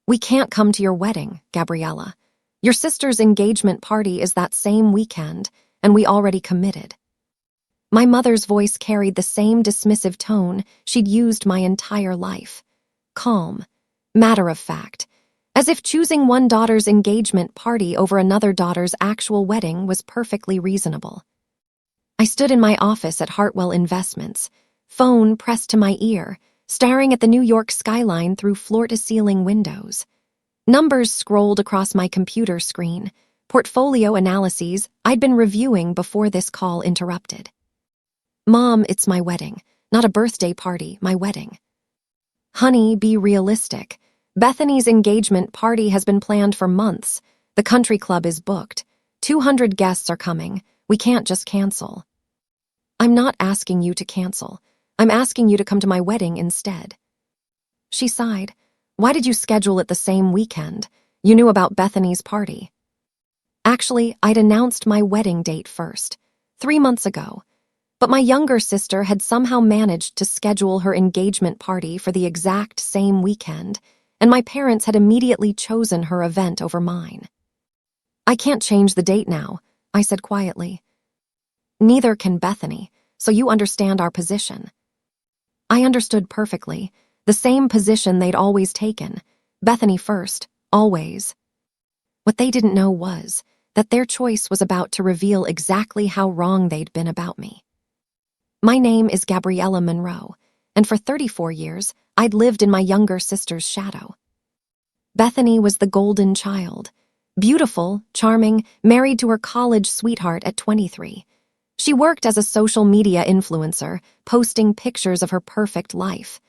"We can't come to your wedding, Gabriella. Your sister's engagement party is that same weekend, and we already committed." My mother's voice carried the same dismissive tone she'd used my entire life. Calm, matter of fact, as if choosing one daughter's engagement party over another daughter's actual wedding was perfectly reasonable. I stood in my office at Hartwell Investments, phone pressed to my ear, staring at the New York skyline through floor-to-ceiling windows. Numbers scrolled across my computer screen, portfolio analyses I'd been reviewing before this call interrupted. "Mom, it's my wedding, not a birthday party, my wedding." "Honey, be realistic. Bethany's engagement party has been planned for months. The country club is booked. 200 guests are coming. We can't just cancel." "I'm not asking you to cancel. I'm asking you to come to my wedding instead." She sighed. "Why did you schedule it the same weekend? You knew about Bethany's party." "Actually, I'd announced my wedding date first, 3 months ago. But my younger sister had somehow managed to schedule her engagement party for the exact same weekend, and my parents had immediately chosen her event over mine." "I can't change the date now," I said quietly. "Neither can Bethany, so you understand our position." I understood perfectly, the same position they'd always taken, Bethany first, always. What they didn't know was that their choice was about to reveal exactly how wrong they'd been about me. My name is Gabriella Monroe, and for 34 years, I'd lived in my younger sister's shadow. Bethany was the golden child, beautiful, charming, married to her college sweetheart at 23. She worked as a social media influencer, posting pictures of her perfect life.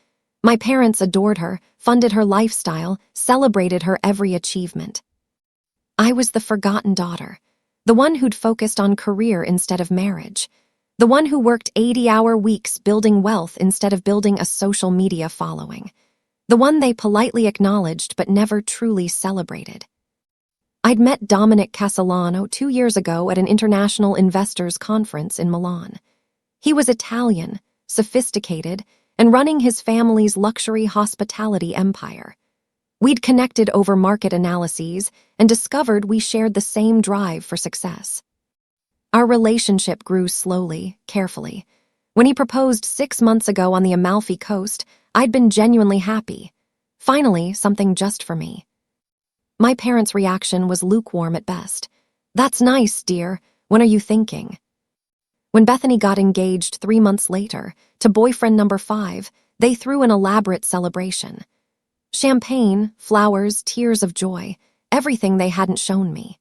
My parents adored her, funded her lifestyle, celebrated her every achievement. I was the forgotten daughter, the one who'd focused on career instead of marriage, the one who worked 80-hour weeks building wealth instead of building a social media following, the one they politely acknowledged but never truly celebrated. I'd met Dominic Castellano 2 years ago at an international investors conference in Milan. He was Italian, sophisticated, and running his family's luxury hospitality empire. We'd connected over market analyses and discovered we shared the same drive for success. Our relationship grew slowly, carefully. When he proposed 6 months ago on the Amalfi Coast, I'd been genuinely happy. Finally, something just for me. My parents' reaction was lukewarm at best. "That's nice, dear. When are you thinking?" When Bethany got engaged 3 months later, to boyfriend number 5, they threw an elaborate celebration. Champagne, flowers, tears of joy, everything they hadn't shown me.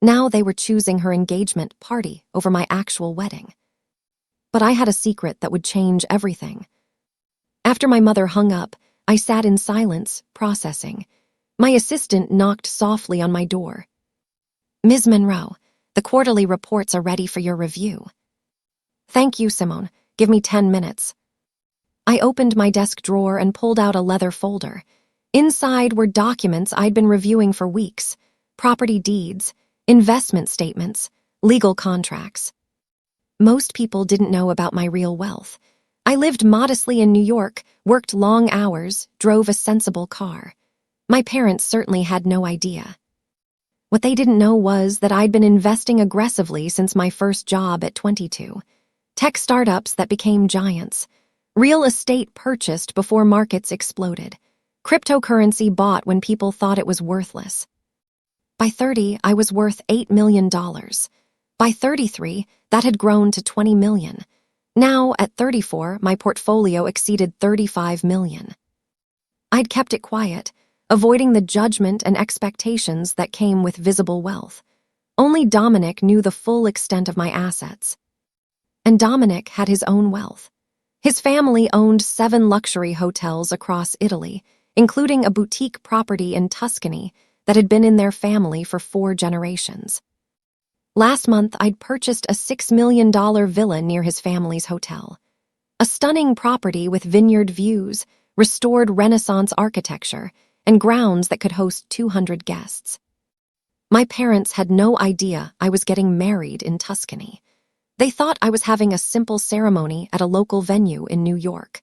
Now they were choosing her engagement party over my actual wedding. But I had a secret that would change everything. After my mother hung up, I sat in silence, processing. My assistant knocked softly on my door. "Ms. Monroe, the quarterly reports are ready for your review." "Thank you, Simone. Give me 10 minutes." I opened my desk drawer and pulled out a leather folder. Inside were documents I'd been reviewing for weeks: property deeds, investment statements, legal contracts. Most people didn't know about my real wealth. I lived modestly in New York, worked long hours, drove a sensible car. My parents certainly had no idea. What they didn't know was that I'd been investing aggressively since my first job at 22. Tech startups that became giants. Real estate purchased before markets exploded. Cryptocurrency bought when people thought it was worthless. By 30, I was worth $8 million. By 33, that had grown to $20 million. Now, at 34, my portfolio exceeded $35 million. I'd kept it quiet, avoiding the judgment and expectations that came with visible wealth. Only Dominic knew the full extent of my assets. And Dominic had his own wealth. His family owned 7 luxury hotels across Italy, including a boutique property in Tuscany that had been in their family for 4 generations. Last month, I'd purchased a $6 million villa near his family's hotel. A stunning property with vineyard views, restored Renaissance architecture, and grounds that could host 200 guests. My parents had no idea I was getting married in Tuscany. They thought I was having a simple ceremony at a local venue in New York.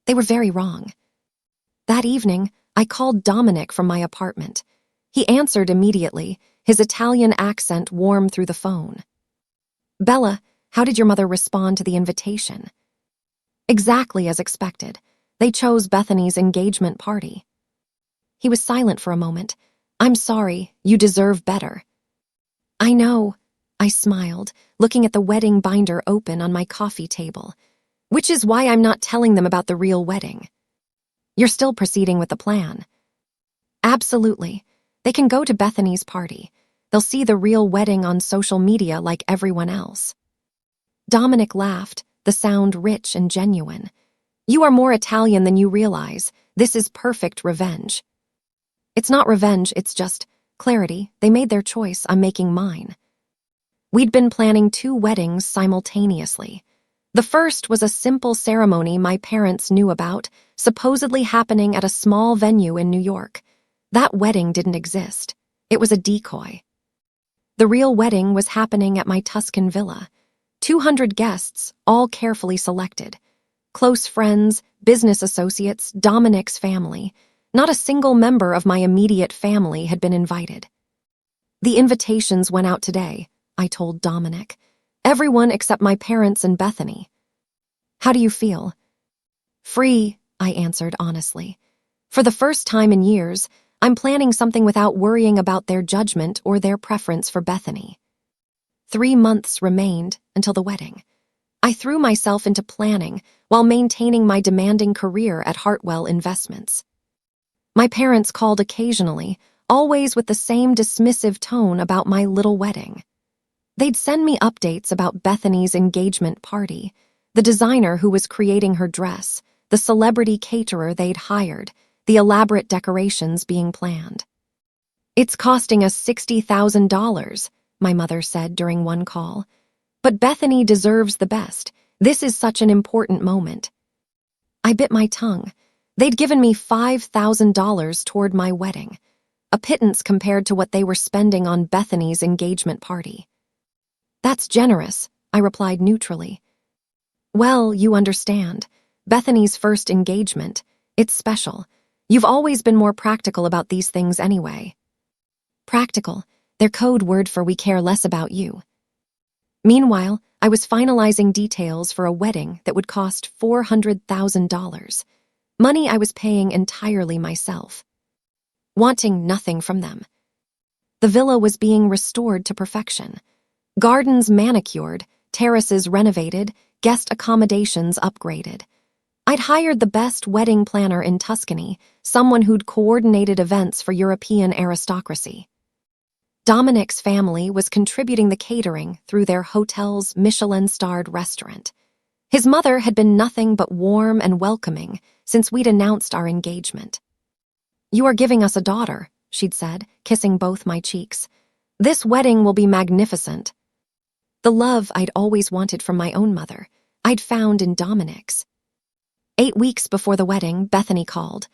They were very wrong. That evening, I called Dominic from my apartment. He answered immediately, his Italian accent warm through the phone. Bella, how did your mother respond to the invitation? Exactly as expected. They chose Bethany's engagement party. He was silent for a moment. I'm sorry, you deserve better. I know, I smiled, looking at the wedding binder open on my coffee table. Which is why I'm not telling them about the real wedding. You're still proceeding with the plan. Absolutely. They can go to Bethany's party. They'll see the real wedding on social media like everyone else. Dominic laughed, the sound rich and genuine. You are more Italian than you realize. This is perfect revenge. It's not revenge, it's just clarity. They made their choice, I'm making mine. We'd been planning 2 weddings simultaneously. The first was a simple ceremony my parents knew about, supposedly happening at a small venue in New York. That wedding didn't exist. It was a decoy. The real wedding was happening at my Tuscan villa. 200 guests, all carefully selected. Close friends, business associates, Dominic's family. Not a single member of my immediate family had been invited. The invitations went out today, I told Dominic. Everyone except my parents and Bethany. How do you feel? Free, I answered honestly. For the first time in years, I'm planning something without worrying about their judgment or their preference for Bethany. 3 months remained until the wedding. I threw myself into planning while maintaining my demanding career at Hartwell Investments. My parents called occasionally, always with the same dismissive tone about my little wedding. They'd send me updates about Bethany's engagement party, the designer who was creating her dress, the celebrity caterer they'd hired, the elaborate decorations being planned. It's costing us $60,000, my mother said during one call. But Bethany deserves the best. This is such an important moment. I bit my tongue. They'd given me $5,000 toward my wedding, a pittance compared to what they were spending on Bethany's engagement party. That's generous, I replied neutrally. Well, you understand. Bethany's first engagement. It's special. You've always been more practical about these things anyway. Practical, their code word for we care less about you. Meanwhile, I was finalizing details for a wedding that would cost $400,000. Money I was paying entirely myself. Wanting nothing from them. The villa was being restored to perfection. Gardens manicured, terraces renovated, guest accommodations upgraded. I'd hired the best wedding planner in Tuscany, someone who'd coordinated events for European aristocracy. Dominic's family was contributing the catering through their hotel's Michelin-starred restaurant. His mother had been nothing but warm and welcoming since we'd announced our engagement. You are giving us a daughter, she'd said, kissing both my cheeks. This wedding will be magnificent. The love I'd always wanted from my own mother, I'd found in Dominic's. 8 weeks before the wedding, Bethany called.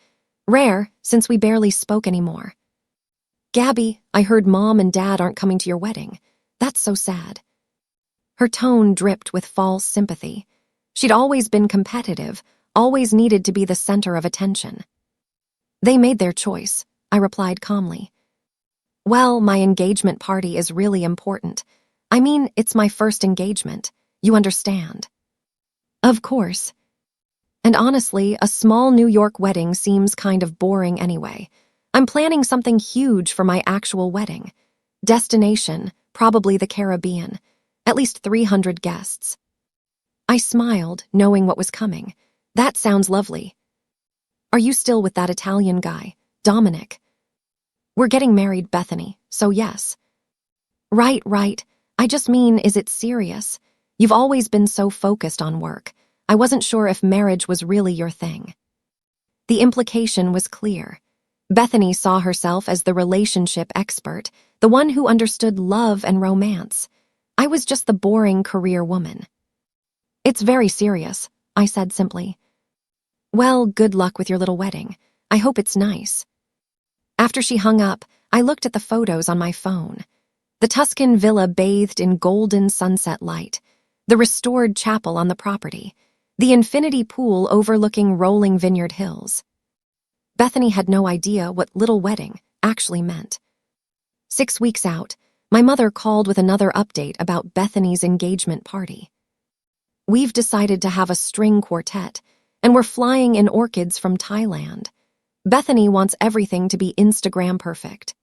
Rare, since we barely spoke anymore. Gabby, I heard Mom and Dad aren't coming to your wedding. That's so sad. Her tone dripped with false sympathy. She'd always been competitive, always needed to be the center of attention. They made their choice, I replied calmly. Well, my engagement party is really important. I mean, it's my first engagement. You understand. Of course. And honestly, a small New York wedding seems kind of boring anyway. I'm planning something huge for my actual wedding. Destination, probably the Caribbean. At least 300 guests. I smiled, knowing what was coming. That sounds lovely. Are you still with that Italian guy, Dominic? We're getting married, Bethany, so yes. Right. I just mean, is it serious? You've always been so focused on work. I wasn't sure if marriage was really your thing. The implication was clear. Bethany saw herself as the relationship expert, the one who understood love and romance. I was just the boring career woman. It's very serious, I said simply. Well, good luck with your little wedding. I hope it's nice. After she hung up, I looked at the photos on my phone. The Tuscan villa bathed in golden sunset light, the restored chapel on the property, the infinity pool overlooking rolling vineyard hills. Bethany had no idea what little wedding actually meant. 6 weeks out, my mother called with another update about Bethany's engagement party. We've decided to have a string quartet, and we're flying in orchids from Thailand. Bethany wants everything to be Instagram perfect.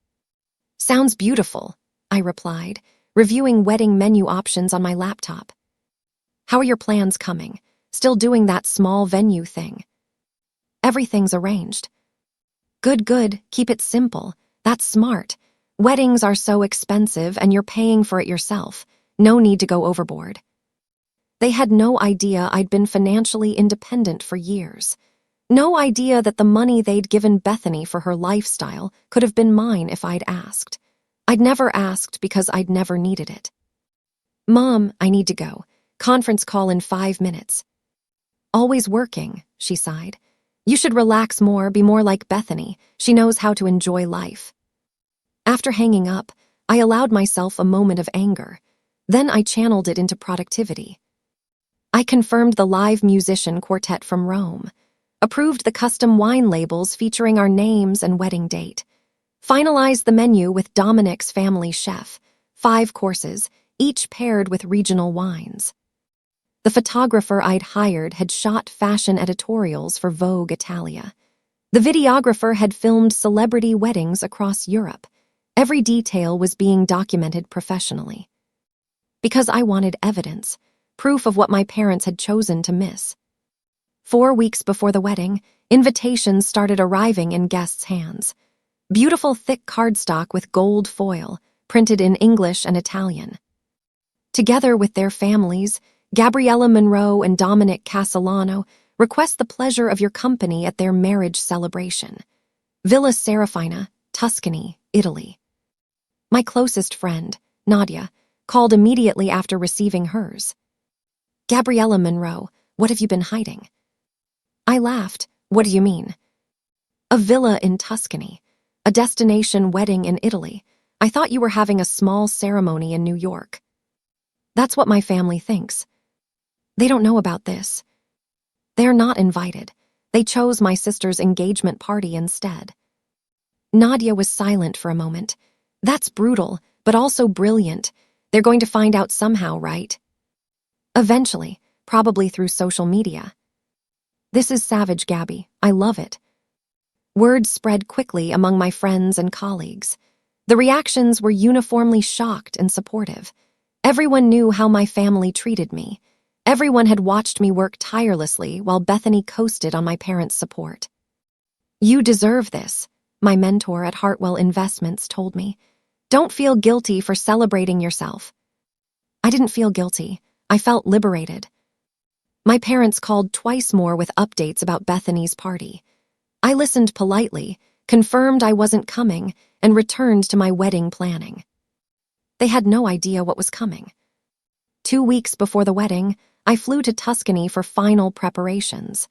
Sounds beautiful, I replied, reviewing wedding menu options on my laptop. How are your plans coming? Still doing that small venue thing? Everything's arranged. Good, keep it simple. That's smart. Weddings are so expensive and you're paying for it yourself. No need to go overboard. They had no idea I'd been financially independent for years. No idea that the money they'd given Bethany for her lifestyle could have been mine if I'd asked. I'd never asked because I'd never needed it. Mom, I need to go. Conference call in 5 minutes. Always working, she sighed. You should relax more, be more like Bethany. She knows how to enjoy life. After hanging up, I allowed myself a moment of anger. Then I channeled it into productivity. I confirmed the live musician quartet from Rome, approved the custom wine labels featuring our names and wedding date, finalized the menu with Dominic's family chef, 5 courses, each paired with regional wines. The photographer I'd hired had shot fashion editorials for Vogue Italia. The videographer had filmed celebrity weddings across Europe. Every detail was being documented professionally. Because I wanted evidence, proof of what my parents had chosen to miss. 4 weeks before the wedding, invitations started arriving in guests' hands. Beautiful thick cardstock with gold foil, printed in English and Italian. Together with their families, Gabriella Monroe and Dominic Castellano request the pleasure of your company at their marriage celebration. Villa Serafina, Tuscany, Italy. My closest friend, Nadia, called immediately after receiving hers. Gabriella Monroe, what have you been hiding? I laughed. What do you mean? A villa in Tuscany, a destination wedding in Italy. I thought you were having a small ceremony in New York. That's what my family thinks. They don't know about this. They're not invited. They chose my sister's engagement party instead. Nadia was silent for a moment. That's brutal, but also brilliant. They're going to find out somehow, right? Eventually, probably through social media. This is savage, Gabby. I love it. Word spread quickly among my friends and colleagues. The reactions were uniformly shocked and supportive. Everyone knew how my family treated me. Everyone had watched me work tirelessly while Bethany coasted on my parents' support. You deserve this, my mentor at Hartwell Investments told me. Don't feel guilty for celebrating yourself. I didn't feel guilty. I felt liberated. My parents called twice more with updates about Bethany's party. I listened politely, confirmed I wasn't coming, and returned to my wedding planning. They had no idea what was coming. 2 weeks before the wedding, I flew to Tuscany for final preparations.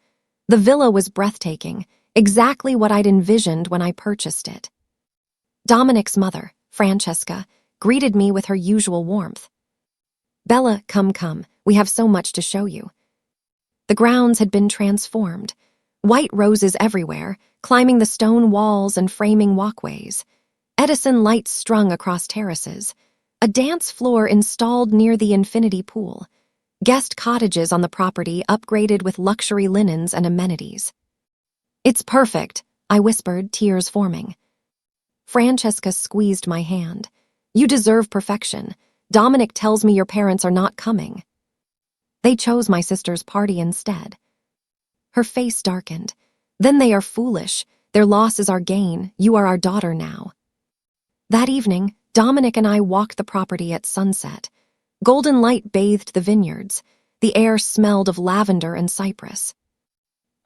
The villa was breathtaking, exactly what I'd envisioned when I purchased it. Dominic's mother, Francesca, greeted me with her usual warmth. Bella, come, we have so much to show you. The grounds had been transformed. White roses everywhere, climbing the stone walls and framing walkways. Edison lights strung across terraces. A dance floor installed near the infinity pool. Guest cottages on the property upgraded with luxury linens and amenities. It's perfect, I whispered, tears forming. Francesca squeezed my hand. You deserve perfection. Dominic tells me your parents are not coming. They chose my sister's party instead. Her face darkened. Then they are foolish. Their loss is our gain. You are our daughter now. That evening, Dominic and I walked the property at sunset. Golden light bathed the vineyards. The air smelled of lavender and cypress.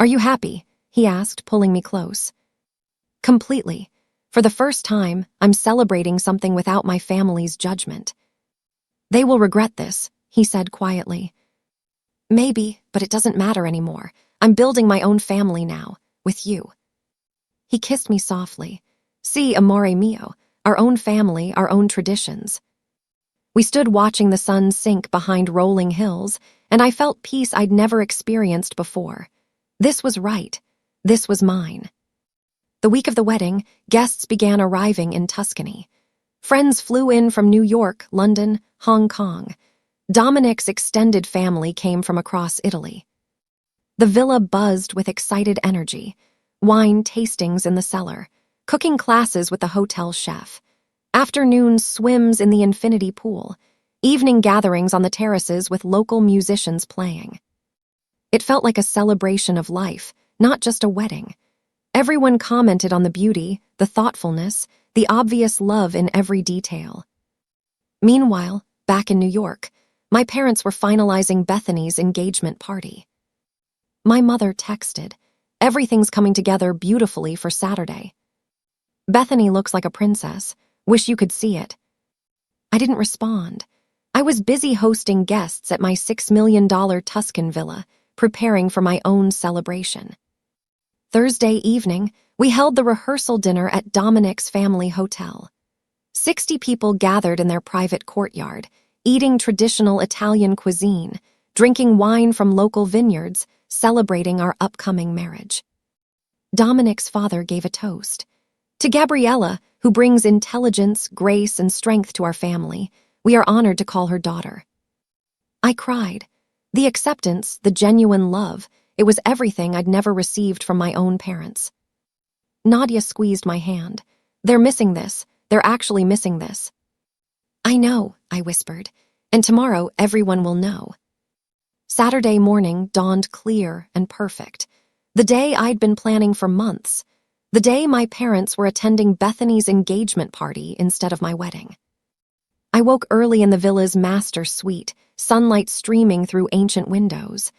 Are you happy? He asked, pulling me close. Completely. For the first time, I'm celebrating something without my family's judgment. They will regret this, he said quietly. Maybe, but it doesn't matter anymore. I'm building my own family now, with you. He kissed me softly. Si, amore mio, our own family, our own traditions. We stood watching the sun sink behind rolling hills, and I felt peace I'd never experienced before. This was right. This was mine. The week of the wedding, guests began arriving in Tuscany. Friends flew in from New York, London, Hong Kong. Dominic's extended family came from across Italy. The villa buzzed with excited energy. Wine tastings in the cellar, cooking classes with the hotel chef, afternoon swims in the infinity pool, evening gatherings on the terraces with local musicians playing. It felt like a celebration of life, not just a wedding. Everyone commented on the beauty, the thoughtfulness, the obvious love in every detail. Meanwhile, back in New York, my parents were finalizing Bethany's engagement party. My mother texted, "Everything's coming together beautifully for Saturday. Bethany looks like a princess. Wish you could see it." I didn't respond. I was busy hosting guests at my $6 million Tuscan villa, preparing for my own celebration. Thursday evening, we held the rehearsal dinner at Dominic's family hotel. 60 people gathered in their private courtyard, eating traditional Italian cuisine, drinking wine from local vineyards, celebrating our upcoming marriage. Dominic's father gave a toast. "To Gabriella, who brings intelligence, grace, and strength to our family, we are honored to call her daughter." I cried. The acceptance, the genuine love, it was everything I'd never received from my own parents. Nadia squeezed my hand. "They're missing this. They're actually missing this." "I know," I whispered, "and tomorrow everyone will know." Saturday morning dawned clear and perfect. The day I'd been planning for months. The day my parents were attending Bethany's engagement party instead of my wedding. I woke early in the villa's master suite, sunlight streaming through ancient windows.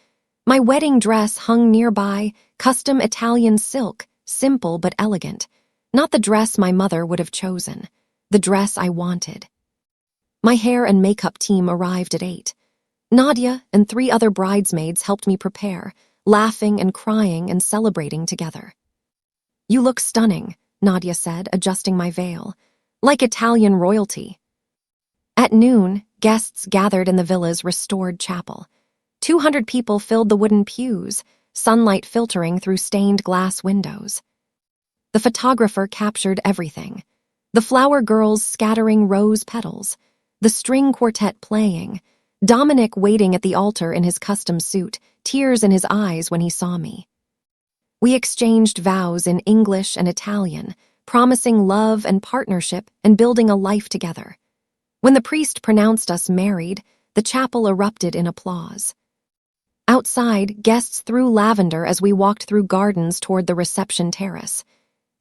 My wedding dress hung nearby, custom Italian silk, simple but elegant. Not the dress my mother would have chosen. The dress I wanted. My hair and makeup team arrived at 8. Nadia and 3 other bridesmaids helped me prepare, laughing and crying and celebrating together. "You look stunning," Nadia said, adjusting my veil. "Like Italian royalty." At noon, guests gathered in the villa's restored chapel. 200 people filled the wooden pews, sunlight filtering through stained glass windows. The photographer captured everything. The flower girls scattering rose petals, the string quartet playing, Dominic waiting at the altar in his custom suit, tears in his eyes when he saw me. We exchanged vows in English and Italian, promising love and partnership and building a life together. When the priest pronounced us married, the chapel erupted in applause. Outside, guests threw lavender as we walked through gardens toward the reception terrace.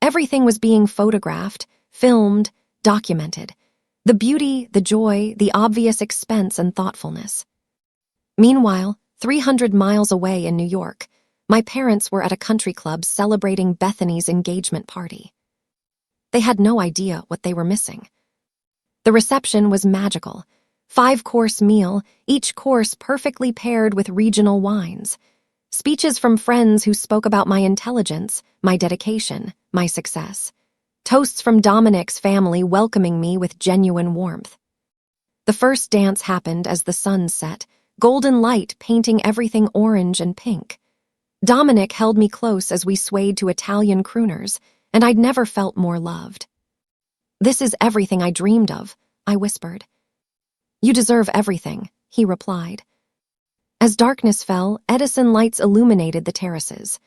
Everything was being photographed, filmed, documented. The beauty, the joy, the obvious expense and thoughtfulness. Meanwhile, 300 miles away in New York, my parents were at a country club celebrating Bethany's engagement party. They had no idea what they were missing. The reception was magical. 5-course meal, each course perfectly paired with regional wines. Speeches from friends who spoke about my intelligence, my dedication, my success. Toasts from Dominic's family welcoming me with genuine warmth. The first dance happened as the sun set, golden light painting everything orange and pink. Dominic held me close as we swayed to Italian crooners, and I'd never felt more loved. "This is everything I dreamed of," I whispered. "You deserve everything," he replied. As darkness fell, Edison lights illuminated the terraces.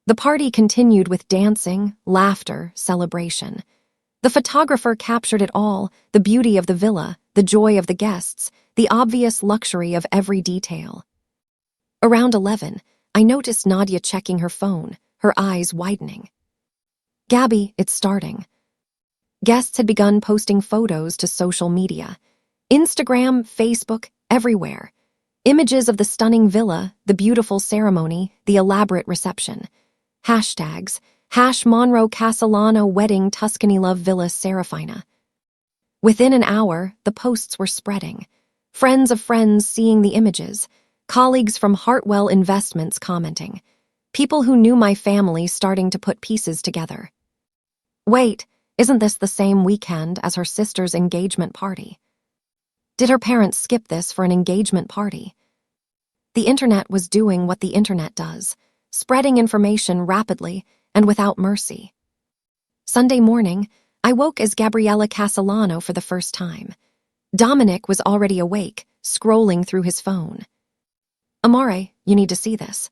The party continued with dancing, laughter, celebration. The photographer captured it all, the beauty of the villa, the joy of the guests, the obvious luxury of every detail. Around 11, I noticed Nadia checking her phone, her eyes widening. "Gabby, it's starting." Guests had begun posting photos to social media. Instagram, Facebook, everywhere. Images of the stunning villa, the beautiful ceremony, the elaborate reception. Hashtags, #Monroe Castellano Wedding Tuscany Love Villa Serafina. Within an hour, the posts were spreading. Friends of friends seeing the images. Colleagues from Hartwell Investments commenting. People who knew my family starting to put pieces together. Wait, isn't this the same weekend as her sister's engagement party? Did her parents skip this for an engagement party? The internet was doing what the internet does, spreading information rapidly and without mercy. Sunday morning, I woke as Gabriella Castellano for the first time. Dominic was already awake, scrolling through his phone. Amore, you need to see this.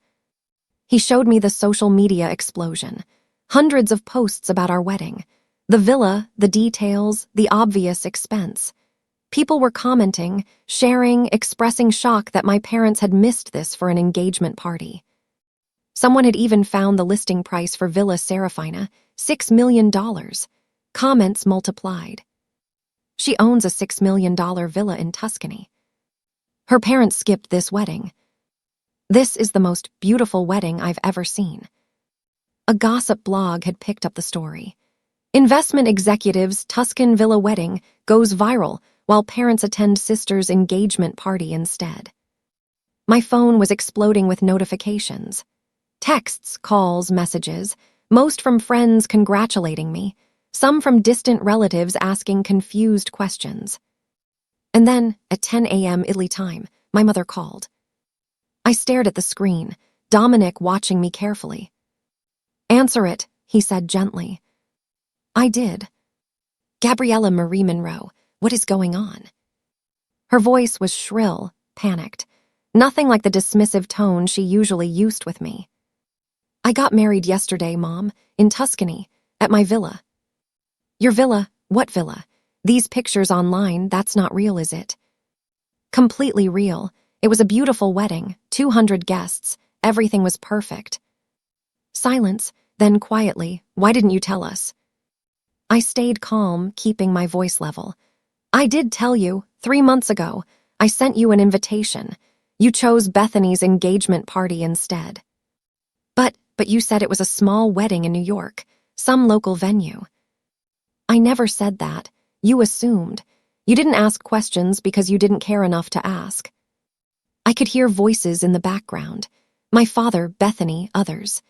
He showed me the social media explosion. Hundreds of posts about our wedding. The villa, the details, the obvious expense. People were commenting, sharing, expressing shock that my parents had missed this for an engagement party. Someone had even found the listing price for Villa Serafina, $6 million. Comments multiplied. She owns a $6 million villa in Tuscany. Her parents skipped this wedding. This is the most beautiful wedding I've ever seen. A gossip blog had picked up the story. Investment executives' Tuscan villa wedding goes viral while parents attend sister's engagement party instead. My phone was exploding with notifications. Texts, calls, messages, most from friends congratulating me, some from distant relatives asking confused questions. And then, at 10 a.m. Italy time, my mother called. I stared at the screen, Dominic watching me carefully. "Answer it," he said gently. I did. "Gabriella Marie Monroe, what is going on?" Her voice was shrill, panicked, nothing like the dismissive tone she usually used with me. "I got married yesterday, Mom, in Tuscany, at my villa." "Your villa? What villa? These pictures online, that's not real, is it?" "Completely real. It was a beautiful wedding, 200 guests, everything was perfect." Silence, then quietly, "Why didn't you tell us?" I stayed calm, keeping my voice level. "I did tell you, 3 months ago. I sent you an invitation. You chose Bethany's engagement party instead." But you said it was a small wedding in New York, some local venue." "I never said that. You assumed. You didn't ask questions because you didn't care enough to ask." I could hear voices in the background. My father, Bethany, others.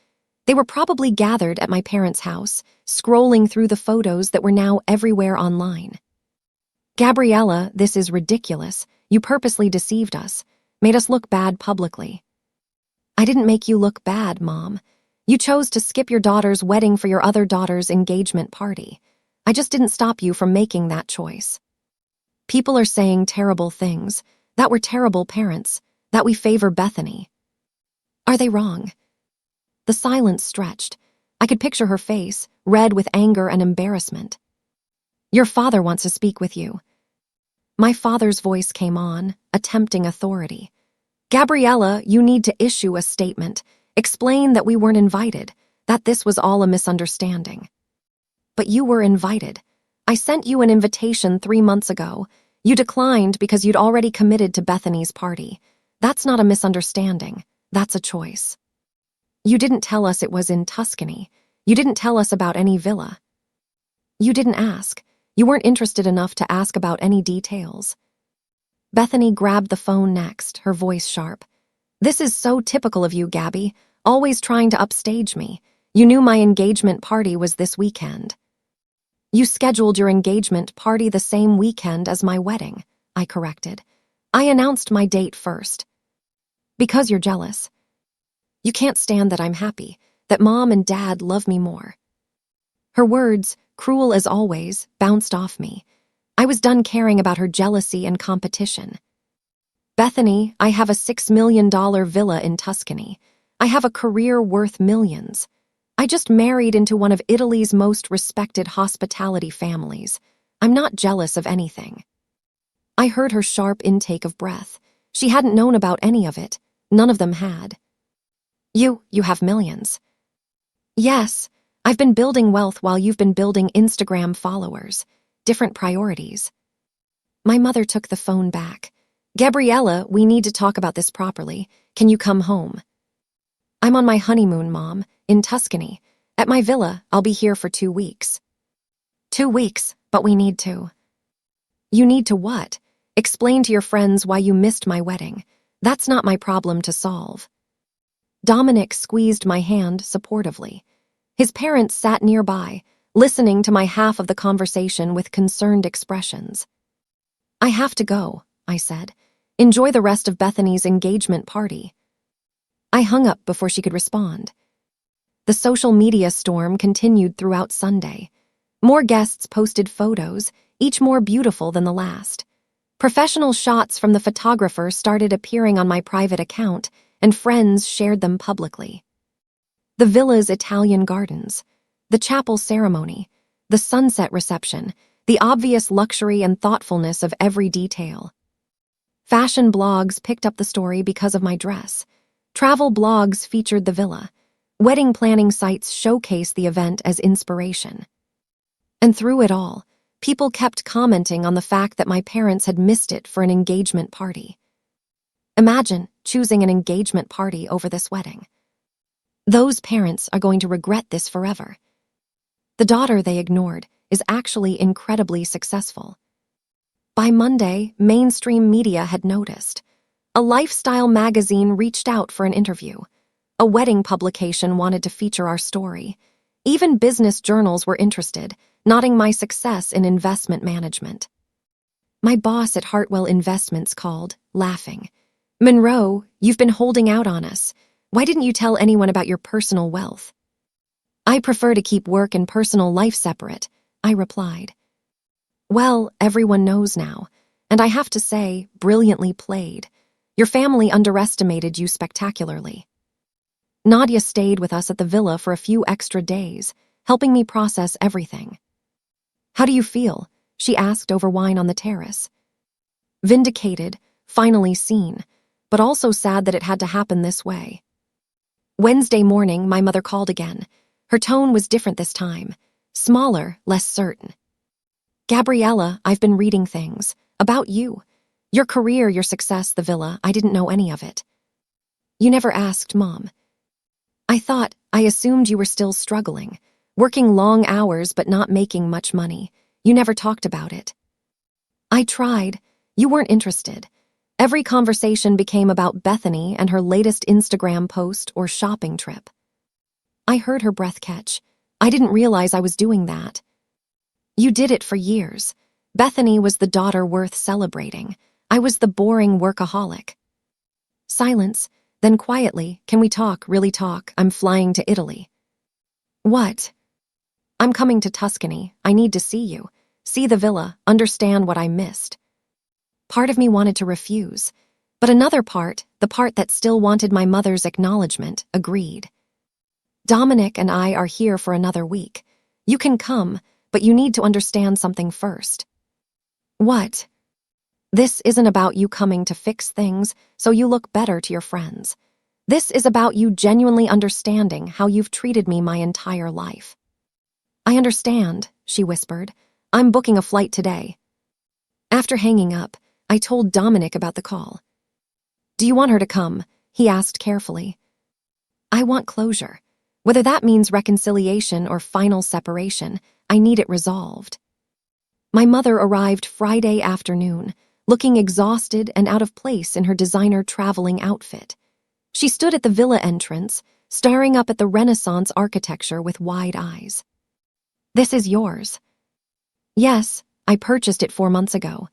They were probably gathered at my parents' house, scrolling through the photos that were now everywhere online. "Gabriella, this is ridiculous. You purposely deceived us, made us look bad publicly." "I didn't make you look bad, Mom. You chose to skip your daughter's wedding for your other daughter's engagement party. I just didn't stop you from making that choice." "People are saying terrible things, that we're terrible parents, that we favor Bethany." "Are they wrong?" The silence stretched. I could picture her face, red with anger and embarrassment. "Your father wants to speak with you." My father's voice came on, attempting authority. "Gabriella, you need to issue a statement. Explain that we weren't invited, that this was all a misunderstanding." "But you were invited. I sent you an invitation 3 months ago. You declined because you'd already committed to Bethany's party. That's not a misunderstanding. That's a choice. You didn't tell us it was in Tuscany. You didn't tell us about any villa. You didn't ask. You weren't interested enough to ask about any details." Bethany grabbed the phone next, her voice sharp. "This is so typical of you, Gabby, always trying to upstage me. You knew my engagement party was this weekend." "You scheduled your engagement party the same weekend as my wedding," I corrected. "I announced my date first." "Because you're jealous. You can't stand that I'm happy, that Mom and Dad love me more." Her words, cruel as always, bounced off me. I was done caring about her jealousy and competition. "Bethany, I have a $6 million villa in Tuscany. I have a career worth millions. I just married into one of Italy's most respected hospitality families. I'm not jealous of anything." I heard her sharp intake of breath. She hadn't known about any of it. None of them had. You have millions." "Yes, I've been building wealth while you've been building Instagram followers. Different priorities." My mother took the phone back. "Gabriella, we need to talk about this properly. Can you come home?" "I'm on my honeymoon, Mom, in Tuscany. At my villa, I'll be here for 2 weeks." 2 weeks, but we need to." "You need to what? Explain to your friends why you missed my wedding. That's not my problem to solve." Dominic squeezed my hand supportively. His parents sat nearby, listening to my half of the conversation with concerned expressions. "I have to go," I said. "Enjoy the rest of Bethany's engagement party." I hung up before she could respond. The social media storm continued throughout Sunday. More guests posted photos, each more beautiful than the last. Professional shots from the photographer started appearing on my private account, and friends shared them publicly. The villa's Italian gardens, the chapel ceremony, the sunset reception, the obvious luxury and thoughtfulness of every detail. Fashion blogs picked up the story because of my dress. Travel blogs featured the villa. Wedding planning sites showcased the event as inspiration. And through it all, people kept commenting on the fact that my parents had missed it for an engagement party. Imagine choosing an engagement party over this wedding. Those parents are going to regret this forever. The daughter they ignored is actually incredibly successful. By Monday, mainstream media had noticed. A lifestyle magazine reached out for an interview. A wedding publication wanted to feature our story. Even business journals were interested, noting my success in investment management. My boss at Hartwell Investments called, laughing. "Monroe, you've been holding out on us. Why didn't you tell anyone about your personal wealth?" "I prefer to keep work and personal life separate," I replied. "Well, everyone knows now, and I have to say, brilliantly played. Your family underestimated you spectacularly." Nadia stayed with us at the villa for a few extra days, helping me process everything. "How do you feel?" she asked over wine on the terrace. Vindicated, finally seen, but also sad that it had to happen this way. Wednesday morning, my mother called again. Her tone was different this time, smaller, less certain. "Gabriella, I've been reading things. About you. Your career, your success, the villa, I didn't know any of it." "You never asked, Mom." I assumed you were still struggling, working long hours but not making much money. You never talked about it." "I tried. You weren't interested. Every conversation became about Bethany and her latest Instagram post or shopping trip." I heard her breath catch. I didn't realize I was doing that. "You did it for years. Bethany was the daughter worth celebrating. I was the boring workaholic." Silence, then quietly, "Can we talk, really talk? I'm flying to Italy." "What?" "I'm coming to Tuscany. I need to see you. See the villa, understand what I missed." Part of me wanted to refuse, but another part, the part that still wanted my mother's acknowledgement, agreed. "Dominic and I are here for another week. You can come, but you need to understand something first." "What?" "This isn't about you coming to fix things so you look better to your friends. This is about you genuinely understanding how you've treated me my entire life." "I understand," she whispered. "I'm booking a flight today." After hanging up, I told Dominic about the call. "Do you want her to come?" he asked carefully. "I want closure. Whether that means reconciliation or final separation, I need it resolved." My mother arrived Friday afternoon, looking exhausted and out of place in her designer traveling outfit. She stood at the villa entrance, staring up at the Renaissance architecture with wide eyes. "This is yours." "Yes, I purchased it 4 months ago."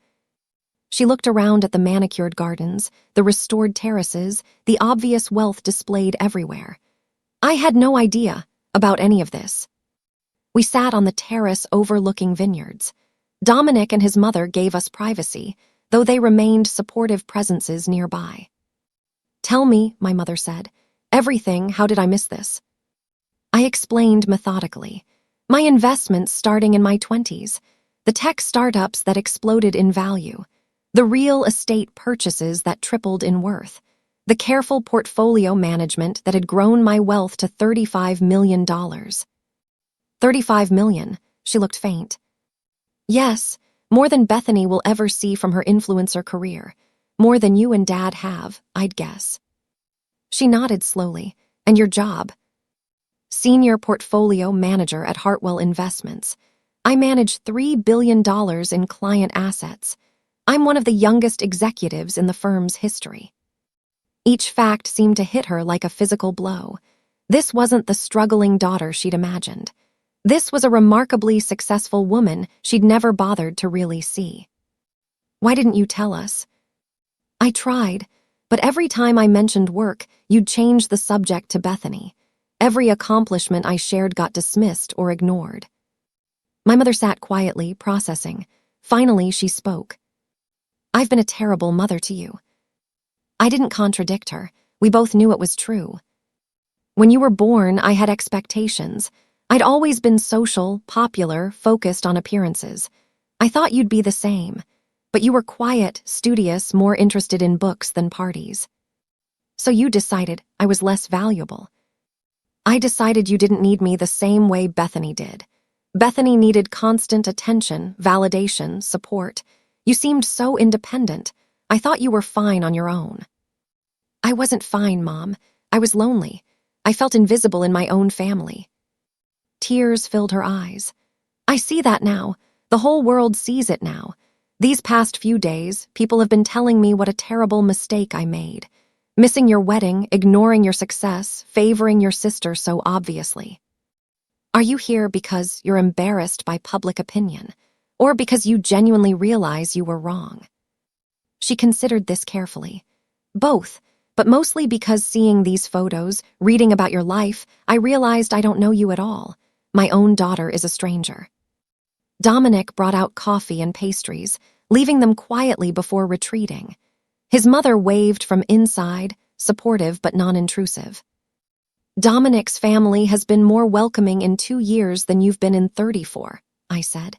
She looked around at the manicured gardens, the restored terraces, the obvious wealth displayed everywhere. I had no idea about any of this. We sat on the terrace overlooking vineyards. Dominic and his mother gave us privacy, though they remained supportive presences nearby. "Tell me," my mother said. "Everything, how did I miss this?" I explained methodically. My investments starting in my 20s, the tech startups that exploded in value, the real estate purchases that tripled in worth, the careful portfolio management that had grown my wealth to $35 million. $35 million, she looked faint. "Yes, more than Bethany will ever see from her influencer career. More than you and Dad have, I'd guess." She nodded slowly. "And your job?" "Senior portfolio manager at Hartwell Investments. I manage $3 billion in client assets. I'm one of the youngest executives in the firm's history." Each fact seemed to hit her like a physical blow. This wasn't the struggling daughter she'd imagined. This was a remarkably successful woman she'd never bothered to really see. "Why didn't you tell us?" "I tried, but every time I mentioned work, you'd change the subject to Bethany. Every accomplishment I shared got dismissed or ignored." My mother sat quietly, processing. Finally, she spoke. I've been a terrible mother to you. I didn't contradict her. We both knew it was true. When you were born, I had expectations. I'd always been social, popular, focused on appearances. I thought you'd be the same. But you were quiet, studious, more interested in books than parties. So you decided I was less valuable. I decided you didn't need me the same way Bethany did. Bethany needed constant attention, validation, support. You seemed so independent. I thought you were fine on your own. I wasn't fine, Mom. I was lonely. I felt invisible in my own family. Tears filled her eyes. I see that now. The whole world sees it now. These past few days, people have been telling me what a terrible mistake I made. Missing your wedding, ignoring your success, favoring your sister so obviously. Are you here because you're embarrassed by public opinion, or because you genuinely realize you were wrong? She considered this carefully. Both, but mostly because seeing these photos, reading about your life, I realized I don't know you at all. My own daughter is a stranger. Dominic brought out coffee and pastries, leaving them quietly before retreating. His mother waved from inside, supportive but non-intrusive. Dominic's family has been more welcoming in 2 years than you've been in 34, I said.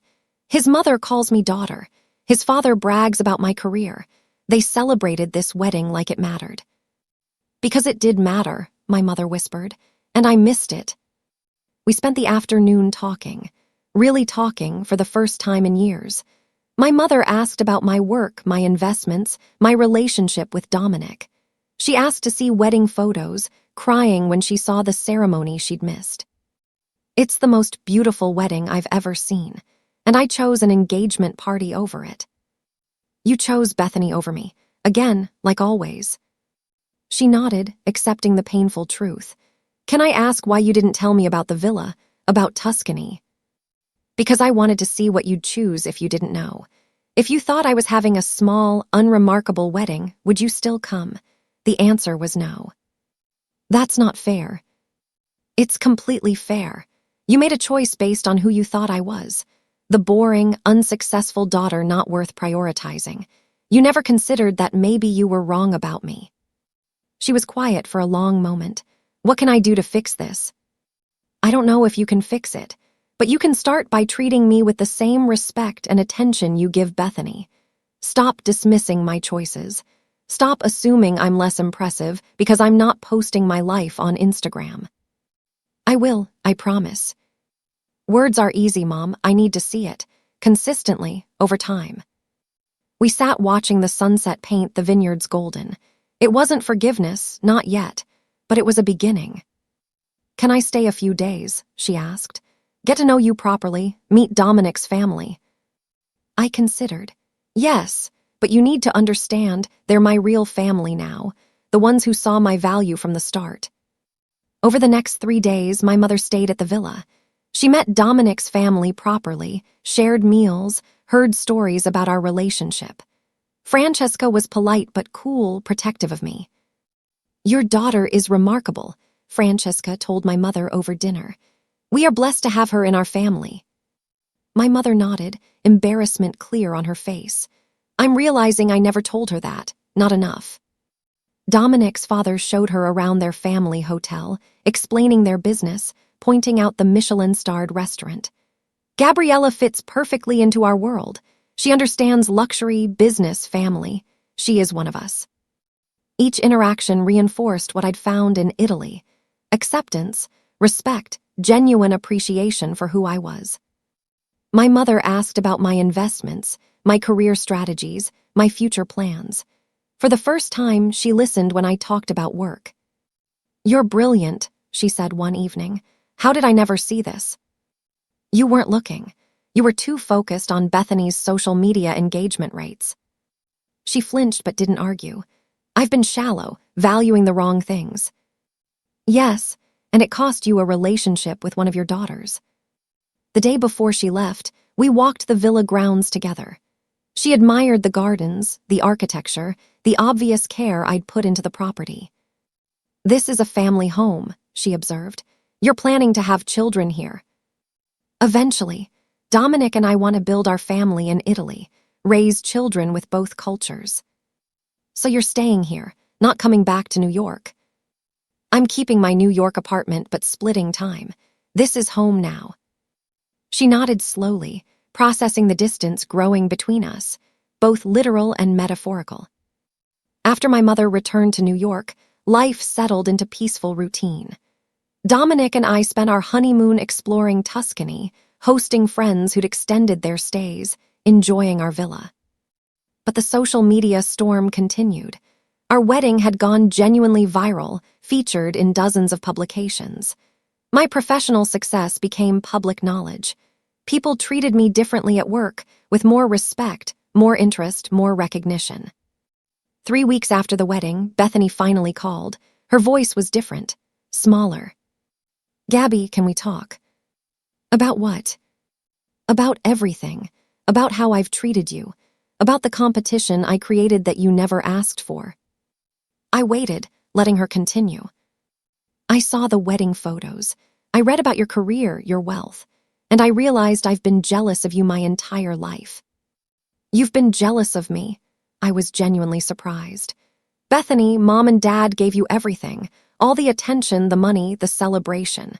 His mother calls me daughter. His father brags about my career. They celebrated this wedding like it mattered. Because it did matter, my mother whispered, and I missed it. We spent the afternoon talking, really talking for the first time in years. My mother asked about my work, my investments, my relationship with Dominic. She asked to see wedding photos, crying when she saw the ceremony she'd missed. It's the most beautiful wedding I've ever seen, and I chose an engagement party over it. You chose Bethany over me, again, like always. She nodded, accepting the painful truth. Can I ask why you didn't tell me about the villa, about Tuscany? Because I wanted to see what you'd choose if you didn't know. If you thought I was having a small, unremarkable wedding, would you still come? The answer was no. That's not fair. It's completely fair. You made a choice based on who you thought I was. The boring, unsuccessful daughter not worth prioritizing. You never considered that maybe you were wrong about me. She was quiet for a long moment. What can I do to fix this? I don't know if you can fix it, but you can start by treating me with the same respect and attention you give Bethany. Stop dismissing my choices. Stop assuming I'm less impressive because I'm not posting my life on Instagram. I will, I promise. Words are easy, Mom. I need to see it. Consistently, over time. We sat watching the sunset paint the vineyards golden. It wasn't forgiveness, not yet, but it was a beginning. Can I stay a few days? She asked. Get to know you properly, meet Dominic's family. I considered. Yes, but you need to understand they're my real family now, the ones who saw my value from the start. Over the next 3 days, my mother stayed at the villa. She met Dominic's family properly, shared meals, heard stories about our relationship. Francesca was polite but cool, protective of me. Your daughter is remarkable, Francesca told my mother over dinner. We are blessed to have her in our family. My mother nodded, embarrassment clear on her face. I'm realizing I never told her that, not enough. Dominic's father showed her around their family hotel, explaining their business, pointing out the Michelin-starred restaurant. Gabriella fits perfectly into our world. She understands luxury, business, family. She is one of us. Each interaction reinforced what I'd found in Italy. Acceptance, respect, genuine appreciation for who I was. My mother asked about my investments, my career strategies, my future plans. For the first time, she listened when I talked about work. You're brilliant, she said one evening. How did I never see this? You weren't looking. You were too focused on Bethany's social media engagement rates. She flinched but didn't argue. I've been shallow, valuing the wrong things. Yes, and it cost you a relationship with one of your daughters. The day before she left, we walked the villa grounds together. She admired the gardens, the architecture, the obvious care I'd put into the property. This is a family home, she observed. You're planning to have children here. Eventually, Dominic and I want to build our family in Italy, raise children with both cultures. So you're staying here, not coming back to New York. I'm keeping my New York apartment but splitting time. This is home now. She nodded slowly, processing the distance growing between us, both literal and metaphorical. After my mother returned to New York, life settled into peaceful routine. Dominic and I spent our honeymoon exploring Tuscany, hosting friends who'd extended their stays, enjoying our villa. But the social media storm continued. Our wedding had gone genuinely viral, featured in dozens of publications. My professional success became public knowledge. People treated me differently at work, with more respect, more interest, more recognition. 3 weeks after the wedding, Bethany finally called. Her voice was different, smaller. "Gabby, can we talk?" "About what?" "About everything. About how I've treated you. About the competition I created that you never asked for." I waited, letting her continue. "I saw the wedding photos. I read about your career, your wealth. And I realized I've been jealous of you my entire life." "You've been jealous of me?" I was genuinely surprised. "Bethany, Mom and Dad gave you everything, all the attention, the money, the celebration."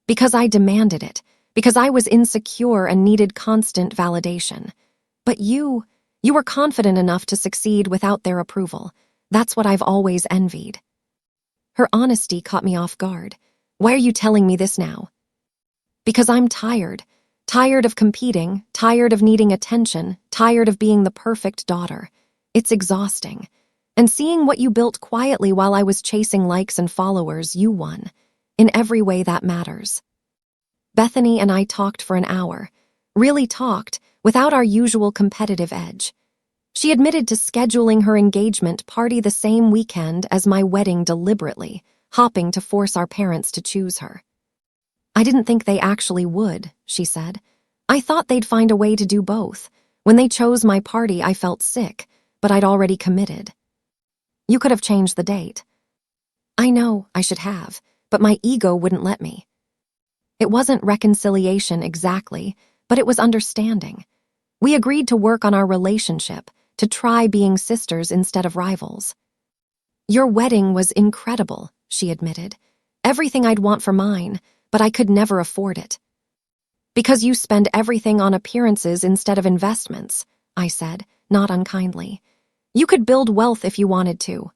"Because I demanded it, because I was insecure and needed constant validation. But you were confident enough to succeed without their approval. That's what I've always envied." Her honesty caught me off guard. "Why are you telling me this now?" "Because I'm tired. Tired of competing, tired of needing attention, tired of being the perfect daughter. It's exhausting. And seeing what you built quietly while I was chasing likes and followers, you won. In every way that matters." Bethany and I talked for an hour. Really talked, without our usual competitive edge. She admitted to scheduling her engagement party the same weekend as my wedding deliberately, hopping to force our parents to choose her. "I didn't think they actually would," she said. "I thought they'd find a way to do both. When they chose my party, I felt sick, but I'd already committed." "You could have changed the date." "I know, I should have, but my ego wouldn't let me." It wasn't reconciliation exactly, but it was understanding. We agreed to work on our relationship, to try being sisters instead of rivals. "Your wedding was incredible," she admitted. "Everything I'd want for mine, but I could never afford it." "Because you spend everything on appearances instead of investments," I said, not unkindly. "You could build wealth if you wanted to."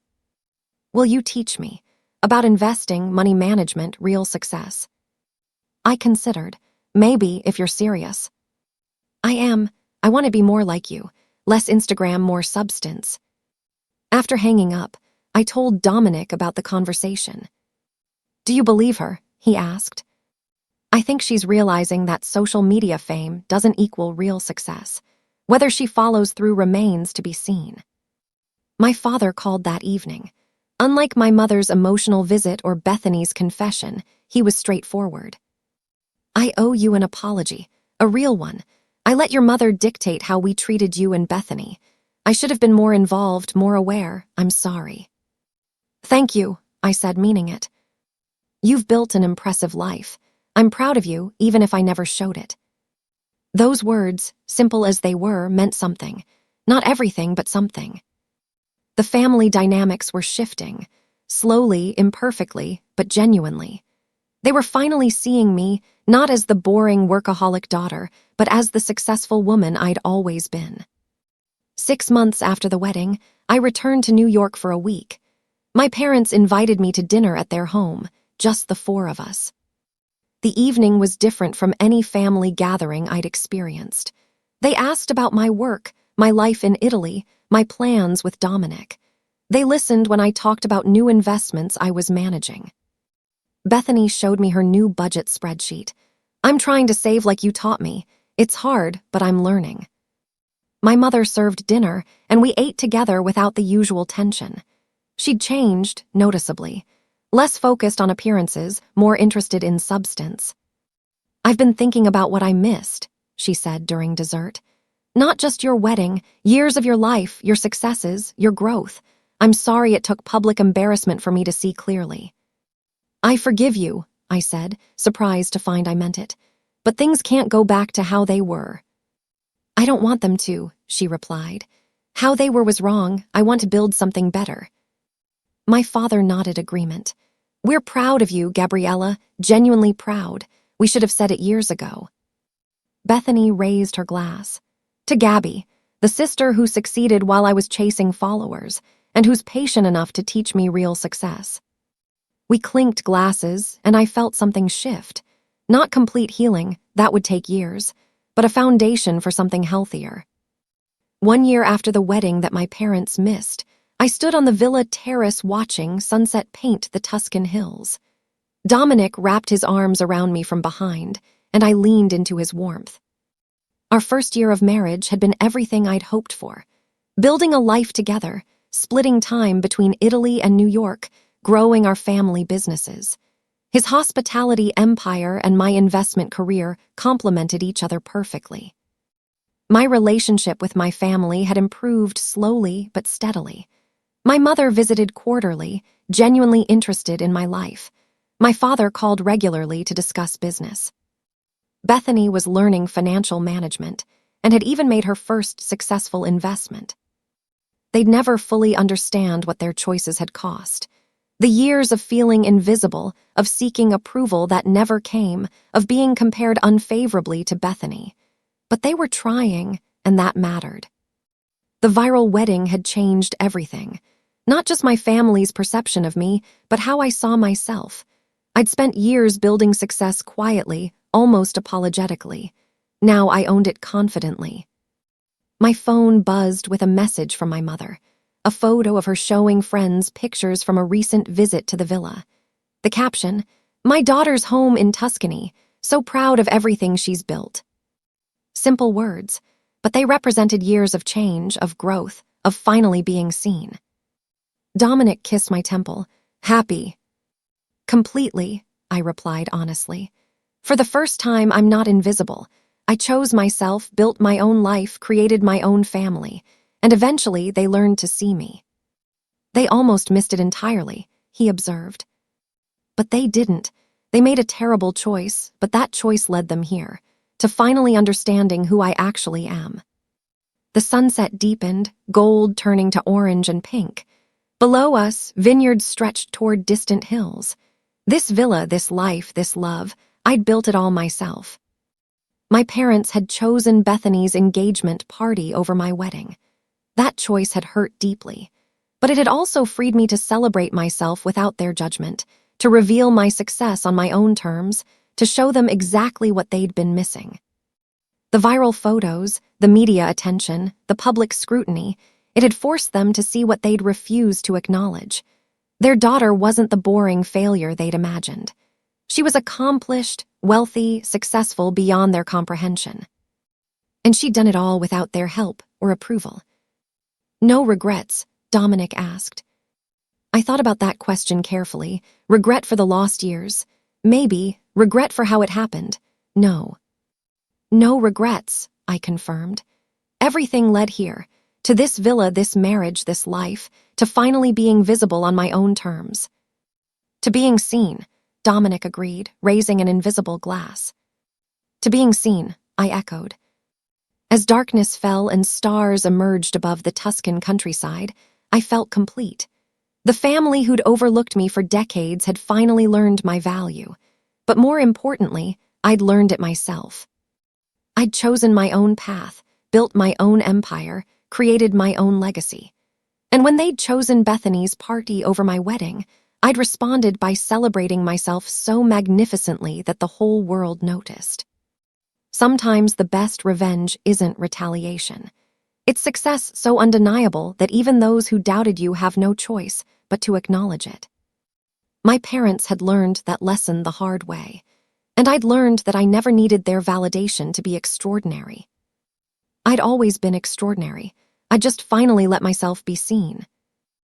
"Will you teach me? About investing, money management, real success?" I considered. "Maybe, if you're serious." "I am. I want to be more like you. Less Instagram, more substance." After hanging up, I told Dominic about the conversation. "Do you believe her?" he asked. "I think she's realizing that social media fame doesn't equal real success. Whether she follows through remains to be seen." My father called that evening. Unlike my mother's emotional visit or Bethany's confession, he was straightforward. "I owe you an apology, a real one. I let your mother dictate how we treated you and Bethany. I should have been more involved, more aware. I'm sorry." "Thank you," I said, meaning it. "You've built an impressive life. I'm proud of you, even if I never showed it." Those words, simple as they were, meant something. Not everything, but something. The family dynamics were shifting, slowly, imperfectly, but genuinely. They were finally seeing me, not as the boring workaholic daughter, but as the successful woman I'd always been. 6 months after the wedding, I returned to New York for a week. My parents invited me to dinner at their home, just the 4 of us. The evening was different from any family gathering I'd experienced. They asked about my work, my life in Italy, my plans with Dominic. They listened when I talked about new investments I was managing. Bethany showed me her new budget spreadsheet. "I'm trying to save like you taught me. It's hard, but I'm learning." My mother served dinner, and we ate together without the usual tension. She'd changed, noticeably. Less focused on appearances, more interested in substance. "I've been thinking about what I missed," she said during dessert. "Not just your wedding, years of your life, your successes, your growth. I'm sorry it took public embarrassment for me to see clearly." "I forgive you," I said, surprised to find I meant it. but things can't go back to how they were. I don't want them to, she replied. How they were was wrong. I want to build something better. My father nodded agreement. We're proud of you, Gabriella, genuinely proud. We should have said it years ago. Bethany raised her glass. To Gabby, the sister who succeeded while I was chasing followers, and who's patient enough to teach me real success. We clinked glasses, and I felt something shift. Not complete healing, that would take years, but a foundation for something healthier. 1 year after the wedding that my parents missed, I stood on the villa terrace watching sunset paint the Tuscan hills. Dominic wrapped his arms around me from behind, and I leaned into his warmth. Our first year of marriage had been everything I'd hoped for. Building a life together, splitting time between Italy and New York, growing our family businesses. His hospitality empire and my investment career complemented each other perfectly. My relationship with my family had improved slowly but steadily. My mother visited quarterly, genuinely interested in my life. My father called regularly to discuss business. Bethany was learning financial management and had even made her first successful investment. They'd never fully understand what their choices had cost. The years of feeling invisible, of seeking approval that never came, of being compared unfavorably to Bethany. But they were trying, and that mattered. The viral wedding had changed everything. Not just my family's perception of me, but how I saw myself. I'd spent years building success quietly, almost apologetically. Now I owned it confidently. My phone buzzed with a message from my mother, a photo of her showing friends pictures from a recent visit to the villa. The caption, "My daughter's home in Tuscany, so proud of everything she's built." Simple words, but they represented years of change, of growth, of finally being seen. Dominic kissed my temple. Happy. Completely, I replied honestly. For the first time, I'm not invisible. I chose myself, built my own life, created my own family, and eventually they learned to see me. They almost missed it entirely, he observed. But they didn't. They made a terrible choice, but that choice led them here, to finally understanding who I actually am. The sunset deepened, gold turning to orange and pink. Below us, vineyards stretched toward distant hills. This villa, this life, this love, I'd built it all myself. My parents had chosen Bethany's engagement party over my wedding. That choice had hurt deeply, but it had also freed me to celebrate myself without their judgment, to reveal my success on my own terms, to show them exactly what they'd been missing. The viral photos, the media attention, the public scrutiny, it had forced them to see what they'd refused to acknowledge. Their daughter wasn't the boring failure they'd imagined. She was accomplished, wealthy, successful beyond their comprehension. And she'd done it all without their help or approval. No regrets, Dominic asked. I thought about that question carefully. Regret for the lost years? Maybe. Regret for how it happened? No. No regrets, I confirmed. Everything led here, to this villa, this marriage, this life, to finally being visible on my own terms. To being seen, Dominic agreed, raising an invisible glass. To being seen, I echoed. As darkness fell and stars emerged above the Tuscan countryside, I felt complete. The family who'd overlooked me for decades had finally learned my value. But more importantly, I'd learned it myself. I'd chosen my own path, built my own empire, created my own legacy. And when they'd chosen Bethany's party over my wedding, I'd responded by celebrating myself so magnificently that the whole world noticed. Sometimes the best revenge isn't retaliation. It's success so undeniable that even those who doubted you have no choice but to acknowledge it. My parents had learned that lesson the hard way, and I'd learned that I never needed their validation to be extraordinary. I'd always been extraordinary. I just finally let myself be seen.